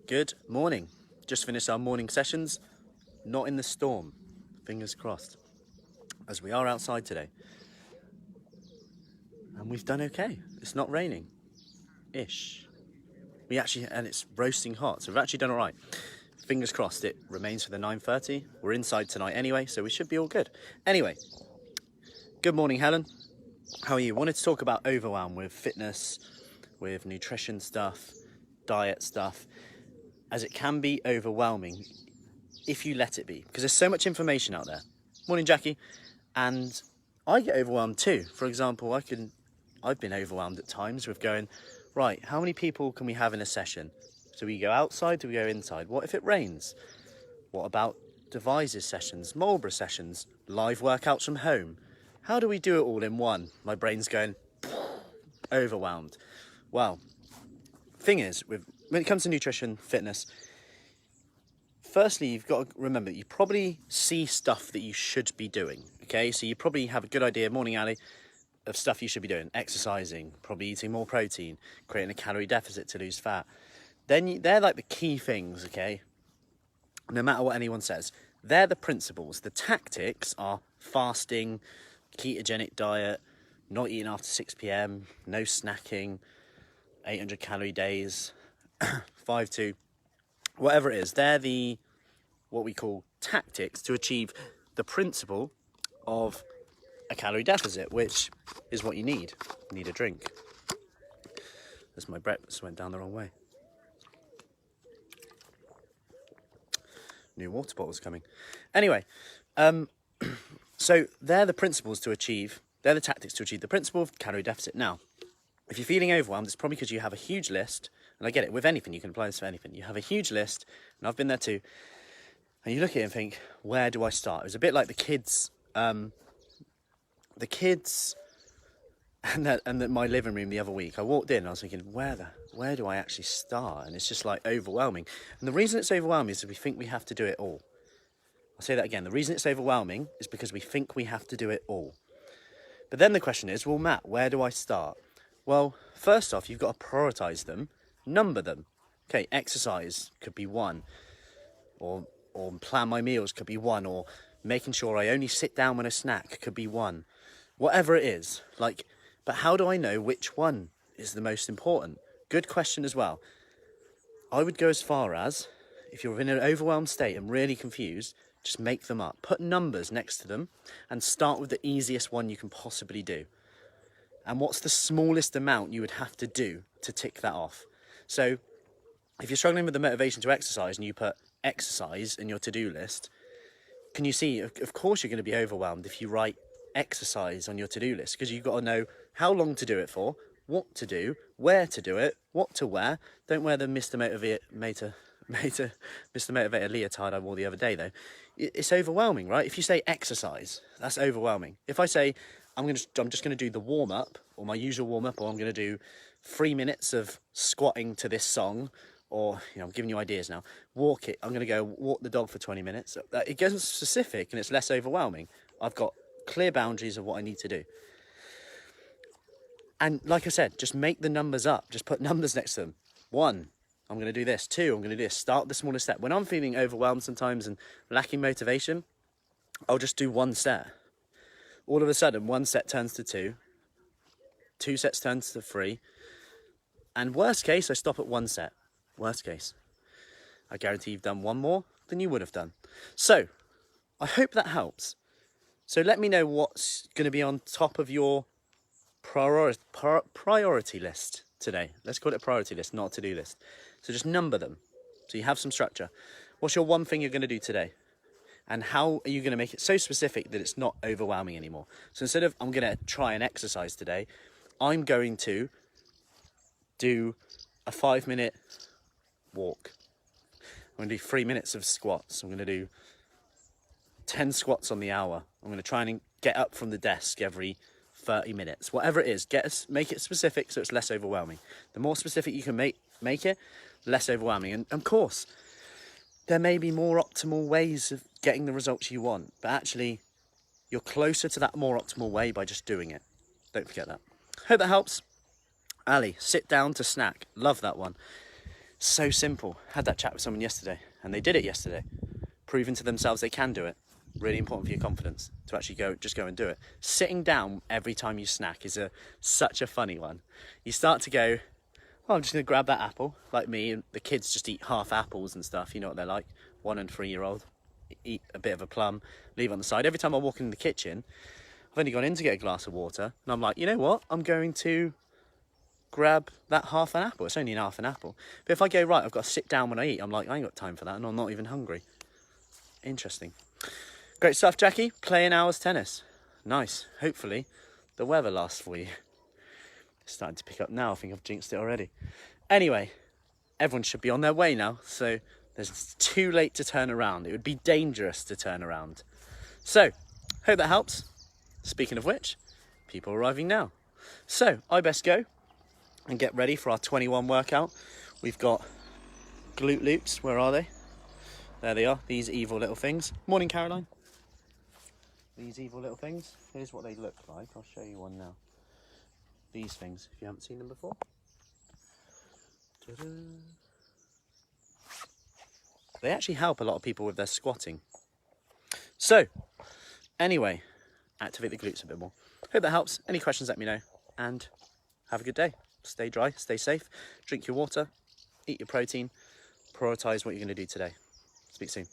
Good morning. Just finished our morning sessions. Not in the storm. Fingers crossed. As we are outside today. And we've done okay. It's not raining. Ish. And it's roasting hot, so we've actually done all right. Fingers crossed it remains for the 9:30. We're inside tonight anyway, so we should be all good. Anyway, good morning, Helen. How are you? Wanted to talk about overwhelm with fitness, with nutrition stuff, diet stuff, as it can be overwhelming if you let it be, because there's so much information out there. Morning, Jackie. And I get overwhelmed too. For example, I've been overwhelmed at times with going, right, how many people can we have in a session? Do we go outside? Do we go inside? What if it rains? What about devices sessions, Marlborough sessions, live workouts from home? How do we do it all in one? My brain's going overwhelmed. Well, thing is, when it comes to nutrition, fitness, firstly, you've got to remember that you probably see stuff that you should be doing, okay? So you probably have a good idea, morning Ali, of stuff you should be doing. Exercising, probably eating more protein, creating a calorie deficit to lose fat. They're like the key things, okay? No matter what anyone says. They're the principles. The tactics are fasting, ketogenic diet, not eating after 6 p.m, no snacking, 800 calorie days, 5-2, whatever it is. They're what we call tactics to achieve the principle of a calorie deficit, which is what you need. You need a drink. As my breakfast went down the wrong way. New water bottle's coming. Anyway, so they're the principles to achieve, they're the tactics to achieve the principle of calorie deficit. Now, if you're feeling overwhelmed, it's probably because you have a huge list, and I get it, with anything, you can apply this for anything. You have a huge list, and I've been there too, and you look at it and think, where do I start? It was a bit like the kids and my living room the other week. I walked in and I was thinking, where do I actually start? And it's just like overwhelming. And the reason it's overwhelming is that we think we have to do it all. I'll say that again. The reason it's overwhelming is because we think we have to do it all. But then the question is, well, Matt, where do I start? Well, first off, you've got to prioritise them, number them. Okay, exercise could be one, or plan my meals could be one, or making sure I only sit down when I snack could be one. Whatever it is, but how do I know which one is the most important? Good question as well. I would go as far as, if you're in an overwhelmed state and really confused, just make them up. Put numbers next to them and start with the easiest one you can possibly do. And what's the smallest amount you would have to do to tick that off? So if you're struggling with the motivation to exercise and you put exercise in your to-do list, can you see, of course you're going to be overwhelmed if you write exercise on your to-do list, because you've got to know how long to do it for, what to do, where to do it, what to wear. Don't wear the Mr. Motivator leotard I wore the other day though. It's overwhelming, right? If you say exercise, that's overwhelming. If I say I'm just going to do the warm-up, or my usual warm-up, or I'm going to do 3 minutes of squatting to this song, or, I'm giving you ideas now. Walk it. I'm going to go walk the dog for 20 minutes. It gets specific and it's less overwhelming. I've got clear boundaries of what I need to do. And like I said, just make the numbers up. Just put numbers next to them. 1, I'm going to do this. 2, I'm going to do this. Start with the smallest step. When I'm feeling overwhelmed sometimes and lacking motivation, I'll just do 1 set. All of a sudden, 1 set turns to 2. 2 sets turns to 3. And worst case, I stop at 1 set. Worst case. I guarantee you've done 1 more than you would have done. So, I hope that helps. So let me know what's going to be on top of your priority list today. Let's call it a priority list, not a to-do list. So just number them, so you have some structure. What's your one thing you're going to do today? And how are you going to make it so specific that it's not overwhelming anymore? So instead of, I'm going to try and exercise today, I'm going to do a 5-minute walk. I'm going to do 3 minutes of squats. I'm going to do 10 squats on the hour. I'm going to try and get up from the desk every 30 minutes. Whatever it is, make it specific so it's less overwhelming. The more specific you can make it, less overwhelming. And of course, there may be more optimal ways of getting the results you want, but actually you're closer to that more optimal way by just doing it. Don't forget that. Hope that helps. Ali, sit down to snack. Love that one. So simple. Had that chat with someone yesterday, and they did it yesterday. Proving to themselves they can do it. Really important for your confidence to actually go and do it. Sitting down every time you snack is such a funny one. You start to go, oh, I'm just going to grab that apple, like me, and the kids just eat half apples and stuff. You know what they're like, 1 and 3 year old. Eat a bit of a plum, leave it on the side. Every time I walk in the kitchen, I've only gone in to get a glass of water, and I'm like, you know what? I'm going to grab that half an apple. It's only half an apple. But if I go, right, I've got to sit down when I eat, I'm like, I ain't got time for that, and I'm not even hungry. Interesting. Great stuff, Jackie. Playing hours tennis. Nice. Hopefully the weather lasts for you. It's starting to pick up now. I think I've jinxed it already. Anyway, everyone should be on their way now, so it's too late to turn around. It would be dangerous to turn around. So, hope that helps. Speaking of which, people arriving now. So, I best go and get ready for our 21 workout. We've got glute loops. Where are they? There they are, these evil little things. Morning, Caroline. These evil little things. Here's what they look like. I'll show you one now. These things, if you haven't seen them before. Ta-da. They actually help a lot of people with their squatting. So, anyway, activate the glutes a bit more. Hope that helps. Any questions, let me know. And have a good day. Stay dry, stay safe. Drink your water, eat your protein. Prioritise what you're going to do today. Speak soon.